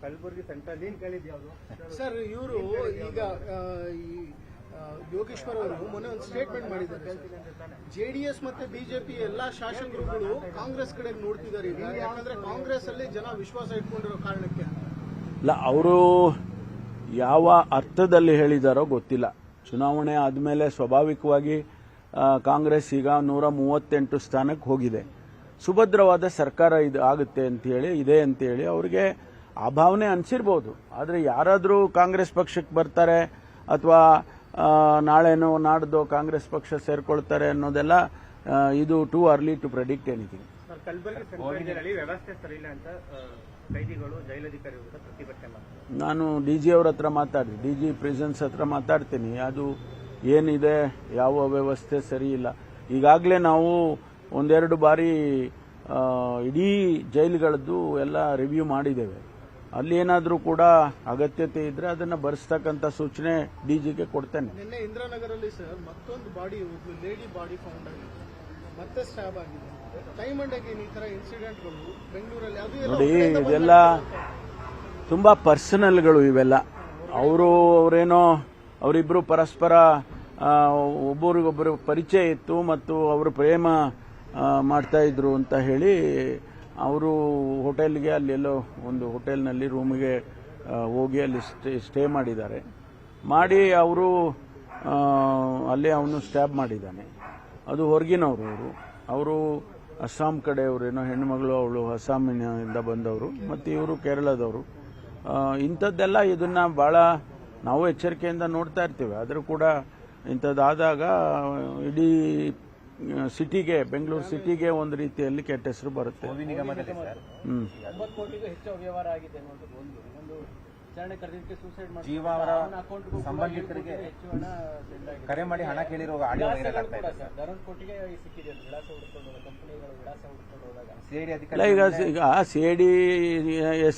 Kalaburagi central ನೀನ್ ಕೇಳಿದ್ ಯಾವುದು sir? ಇವರು ಈಗ ಯೋಗೇಶ್ವರ್ ಅವರು ಮೊನ್ನೆ ಒಂದು ಸ್ಟೇಟ್ಮೆಂಟ್ ಮಾಡಿದ್ದಾರೆ. ಜೆಡಿಎಸ್ ಮತ್ತೆ ಬಿಜೆಪಿ ಎಲ್ಲಾ ಶಾಸಕರುಗಳು ಕಾಂಗ್ರೆಸ್ ಕಡೆ ನೋಡ್ತಿದ್ದಾರೆ ಈಗ, ಯಾಕಂದ್ರೆ ಕಾಂಗ್ರೆಸ್ ಅಲ್ಲಿ ಜನ ವಿಶ್ವಾಸ ಇಟ್ಕೊಂಡಿರೋ ಕಾರಣಕ್ಕೆ. ಇಲ್ಲ, ಅವರು ಯಾವ ಅರ್ಥದಲ್ಲಿ ಹೇಳಿದಾರೋ ಗೊತ್ತಿಲ್ಲ. ಚುನಾವಣೆ ಆದಮೇಲೆ ಸ್ವಾಭಾವಿಕವಾಗಿ ಕಾಂಗ್ರೆಸ್ ಈಗ 138 ಸ್ಥಾನಕ್ಕೆ ಹೋಗಿದೆ. ಸುಭದ್ರವಾದ ಸರ್ಕಾರ ಇದು ಆಗುತ್ತೆ ಅಂತೇಳಿ ಇದೆ ಅಂತೇಳಿ ಅವರಿಗೆ ಆ ಭಾವನೆ ಅನಿಸಿರ್ಬೋದು. ಆದರೆ ಯಾರಾದರೂ ಕಾಂಗ್ರೆಸ್ ಪಕ್ಷಕ್ಕೆ ಬರ್ತಾರೆ ಅಥವಾ ನಾಳೆನೋ ನಾಡ್ದೋ ಕಾಂಗ್ರೆಸ್ ಪಕ್ಷ ಸೇರ್ಕೊಳ್ತಾರೆ ಅನ್ನೋದೆಲ್ಲ ಇದು too early to predict anything. Kalaburagi central ವ್ಯವಸ್ಥೆ ಸರಿ ಇಲ್ಲ ಅಂತ ಕೈದಿಗಳು ಜೈಲಧಿಕಾರಿ ವಿರುದ್ಧ ಪ್ರತಿಭಟನೆ ಮಾಡ್ತಾರೆ. ನಾನು ಡಿಜಿ ಅವ್ರ ಹತ್ರ ಮಾತಾಡಿ, ಡಿಜಿ ಪ್ರಿಸನ್ಸ್ ಹತ್ರ ಮಾತಾಡ್ತೀನಿ. ಅದು ಏನಿದೆ, ಯಾವ ವ್ಯವಸ್ಥೆ ಸರಿ ಇಲ್ಲ. ಈಗಾಗಲೇ ನಾವು ಒಂದೆರಡು ಬಾರಿ ಇಡೀ ಜೈಲುಗಳದ್ದು ಎಲ್ಲ ರಿವ್ಯೂ ಮಾಡಿದ್ದೇವೆ. ಅಲ್ಲಿ ಏನಾದರೂ ಕೂಡ ಅಗತ್ಯತೆ ಇದ್ರೆ ಅದನ್ನು ಬರೆಸ್ತಕ್ಕಂಥ ಸೂಚನೆ ಡಿಜಿಗೆ ಕೊಡ್ತೇನೆ. ನಿನ್ನೆ ಇಂದ್ರಾನಗರಲ್ಲಿ ಸರ್ ಮತ್ತೊಂದು ಬಾಡಿ, ಒಬ್ಬ ಲೇಡಿ ಬಾಡಿ ಫೌಂಡ್ ಆಗಿದೆ, ಮತ್ತೆ ಸ್ಟ್ಯಾಬ್ ಆಗಿದೆ. ಟೈಮ್ ಅಂಡ್ ಅಗೇನ್ ಈ ತರ ಇನ್ಸಿಡೆಂಟ್ಗಳು ಬೆಂಗಳೂರಲ್ಲಿ ನೋಡಿ, ಇದೆಲ್ಲ ತುಂಬಾ ಪರ್ಸನಲ್ಗಳು ಇವೆಲ್ಲ. ಅವರೇನೋ ಅವರಿಬ್ರು ಪರಸ್ಪರ ಒಬ್ಬರಿಗೊಬ್ಬರು ಪರಿಚಯ ಇತ್ತು ಮತ್ತು ಅವರು ಪ್ರೇಮ ಮಾಡ್ತಾ ಇದ್ರು ಅಂತ ಹೇಳಿ ಅವರು ಹೋಟೆಲ್ಗೆ, ಅಲ್ಲೆಲ್ಲೋ ಒಂದು ಹೋಟೆಲ್ನಲ್ಲಿ ರೂಮಿಗೆ ಹೋಗಿ ಅಲ್ಲಿ ಸ್ಟೇ ಮಾಡಿದ್ದಾರೆ. ಮಾಡಿ ಅವರು ಅಲ್ಲೇ ಅವನು ಸ್ಟ್ಯಾಬ್ ಮಾಡಿದ್ದಾನೆ. ಅದು ಹೊರಗಿನವರು. ಅವರು ಅಸ್ಸಾಂ ಕಡೆಯವರೇನೋ, ಹೆಣ್ಣುಮಗಳು ಅವಳು ಅಸ್ಸಾಮಿನಿಂದ ಬಂದವರು ಮತ್ತು ಇವರು ಕೇರಳದವರು. ಇಂಥದ್ದೆಲ್ಲ ಇದನ್ನ ಬಹಳ ನಾವು ಎಚ್ಚರಿಕೆಯಿಂದ ನೋಡ್ತಾ ಇರ್ತೀವಿ. ಆದರೂ ಕೂಡ ಇಂಥದ್ದಾದಾಗ ಇಡೀ ಸಿಟಿಗೆ, ಬೆಂಗಳೂರು ಸಿಟಿಗೆ ಒಂದು ರೀತಿಯಲ್ಲಿ ಕೆಟ್ಟ ಹೆಸರು ಬರುತ್ತೆ. ಸಂಬಂಧಿಕರಿಗೆ ಕರೆ ಮಾಡಿ ಹಣ ಕೇಳಿರುವ ಆಡಿಯೋ ವೈರಲ್ ಆಗ್ತಾ ಇದೆ. ಈಗ ಸಿಐಡಿ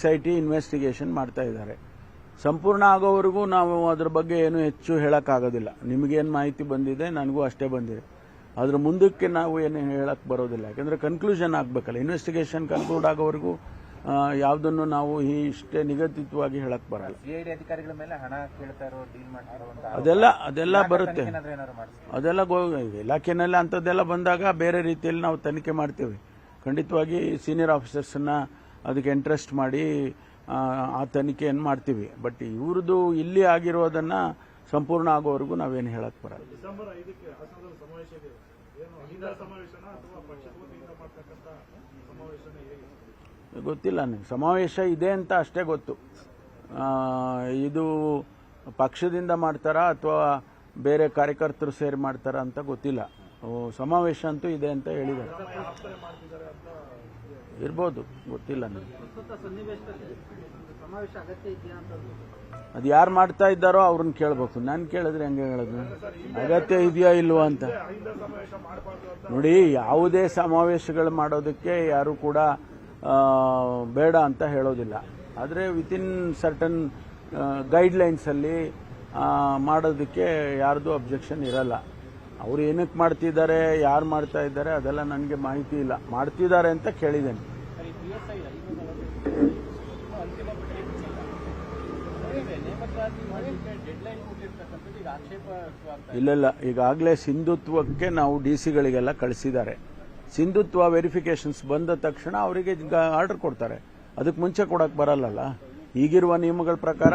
SIT ಇನ್ವೆಸ್ಟಿಗೇಷನ್ ಮಾಡ್ತಾ ಇದ್ದಾರೆ. ಸಂಪೂರ್ಣ ಆಗೋವರೆಗೂ ನಾವು ಅದ್ರ ಬಗ್ಗೆ ಏನು ಹೆಚ್ಚು ಹೇಳಕ್ಕಾಗೋದಿಲ್ಲ. ನಿಮಗೇನು ಮಾಹಿತಿ ಬಂದಿದೆ, ನನಗೂ ಅಷ್ಟೇ ಬಂದಿದೆ. ಅದ್ರ ಮುಂದಕ್ಕೆ ನಾವು ಏನು ಹೇಳಕ್ ಬರೋದಿಲ್ಲ. ಯಾಕಂದ್ರೆ ಕನ್ಕ್ಲೂಷನ್ ಆಗ್ಬೇಕಲ್ಲ. ಇನ್ವೆಸ್ಟಿಗೇಷನ್ ಕನ್ಕ್ಲೂಡ್ ಆಗೋವರೆಗೂ ಯಾವುದನ್ನು ನಾವು ಇಷ್ಟೇ ನಿಗದಿತವಾಗಿ ಹೇಳಕ್ ಬರಲ್ಲ. ಸಿಐಡಿ ಅಧಿಕಾರಿಗಳ ಮೇಲೆ ಹಣ ಕೇಳ್ತಾ ಇರೋ, ಡೀಲ್ ಮಾಡ್ತಾರೋ ಅಂತ ಅದೆಲ್ಲ ಬರುತ್ತೆ. ಅದೆಲ್ಲ ಇಲಾಖೆನಲ್ಲಿ ಅಂಥದ್ದೆಲ್ಲ ಬಂದಾಗ ಬೇರೆ ರೀತಿಯಲ್ಲಿ ನಾವು ತನಿಖೆ ಮಾಡ್ತೇವೆ. ಖಂಡಿತವಾಗಿ ಸೀನಿಯರ್ ಆಫೀಸರ್ಸ್ನ ಅದಕ್ಕೆ ಇಂಟ್ರೆಸ್ಟ್ ಮಾಡಿ ಆ ತನಿಖೆಯನ್ನು ಮಾಡ್ತೀವಿ. ಬಟ್ ಇವ್ರದ್ದು ಇಲ್ಲಿ ಆಗಿರೋದನ್ನ ಸಂಪೂರ್ಣ ಆಗೋವರೆಗೂ ನಾವೇನು ಹೇಳಕ್ ಬರಲ್ಲ. ಗೊತ್ತಿಲ್ಲ ನನಗೆ. ಸಮಾವೇಶ ಇದೆ ಅಂತ ಅಷ್ಟೇ ಗೊತ್ತು. ಇದು ಪಕ್ಷದಿಂದ ಮಾಡ್ತಾರಾ ಅಥವಾ ಬೇರೆ ಕಾರ್ಯಕರ್ತರು ಸೇರಿ ಮಾಡ್ತಾರಾ ಅಂತ ಗೊತ್ತಿಲ್ಲ. ಸಮಾವೇಶ ಅಂತೂ ಇದೆ ಅಂತ ಹೇಳಿದ್ದಾರೆ. ಇರ್ಬೋದು, ಗೊತ್ತಿಲ್ಲ ನನಗೆ. ಅದು ಯಾರು ಮಾಡ್ತಾ ಇದ್ದಾರೋ ಅವ್ರನ್ನ ಕೇಳಬೇಕು. ನಾನು ಕೇಳಿದ್ರೆ ಹೆಂಗೆ ಹೇಳೋದು? ಅಗತ್ಯ ಇದೆಯಾ ಇಲ್ವಾ ಅಂತ. ನೋಡಿ, ಯಾವುದೇ ಸಮಾವೇಶಗಳು ಮಾಡೋದಕ್ಕೆ ಯಾರು ಕೂಡ ಬೇಡ ಅಂತ ಹೇಳೋದಿಲ್ಲ. ಆದರೆ ವಿತಿನ್ ಸರ್ಟನ್ ಗೈಡ್ಲೈನ್ಸ್ ಅಲ್ಲಿ ಮಾಡೋದಕ್ಕೆ ಯಾರ್ದು ಅಬ್ಜೆಕ್ಷನ್ ಇರಲ್ಲ. ಅವ್ರು ಏನಕ್ಕೆ ಮಾಡ್ತಿದ್ದಾರೆ, ಯಾರು ಮಾಡ್ತಾ ಇದ್ದಾರೆ ಅದೆಲ್ಲ ನನಗೆ ಮಾಹಿತಿ ಇಲ್ಲ. ಮಾಡ್ತಿದ್ದಾರೆ ಅಂತ ಕೇಳಿದ್ದೇನೆ. ಇಲ್ಲ, ಈಗಾಗಲೇ ಸಿಂಧುತ್ವಕ್ಕೆ ನಾವು DCಗಳಿಗೆಲ್ಲ ಕಳಿಸಿದ್ದಾರೆ. ಸಿಂಧುತ್ವ ವೆರಿಫಿಕೇಶನ್ಸ್ ಬಂದ ತಕ್ಷಣ ಅವರಿಗೆ ಆರ್ಡರ್ ಕೊಡ್ತಾರೆ. ಅದಕ್ಕೆ ಮುಂಚೆ ಕೊಡಕ್ಕೆ ಬರಲ್ಲಲ್ಲ. ಈಗಿರುವ ನಿಯಮಗಳ ಪ್ರಕಾರ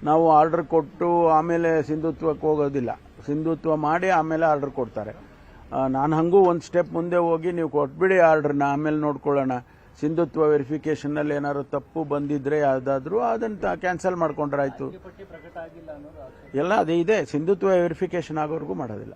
ನಾವು ಆರ್ಡರ್ ಕೊಟ್ಟು ಆಮೇಲೆ ಸಿಂಧುತ್ವಕ್ಕೆ ಹೋಗೋದಿಲ್ಲ. ಸಿಂಧುತ್ವ ಮಾಡಿ ಆಮೇಲೆ ಆರ್ಡರ್ ಕೊಡ್ತಾರೆ. ನಾನು ಹಂಗೂ ಒಂದು ಸ್ಟೆಪ್ ಮುಂದೆ ಹೋಗಿ ನೀವು ಕೊಟ್ಬಿಡಿ ಆರ್ಡರ್ನ, ಆಮೇಲೆ ನೋಡ್ಕೊಳ್ಳೋಣ. ಸಿಂಧುತ್ವ ವೆರಿಫಿಕೇಶನ್ನಲ್ಲಿ ಏನಾದ್ರು ತಪ್ಪು ಬಂದಿದ್ರೆ ಯಾವುದಾದ್ರೂ ಅದನ್ನು ಕ್ಯಾನ್ಸಲ್ ಮಾಡ್ಕೊಂಡ್ರಾಯ್ತು. ಎಲ್ಲ ಅದೇ ಇದೆ. ಸಿಂಧುತ್ವ ವೆರಿಫಿಕೇಶನ್ ಆಗೋವರೆಗೂ ಮಾಡೋದಿಲ್ಲ.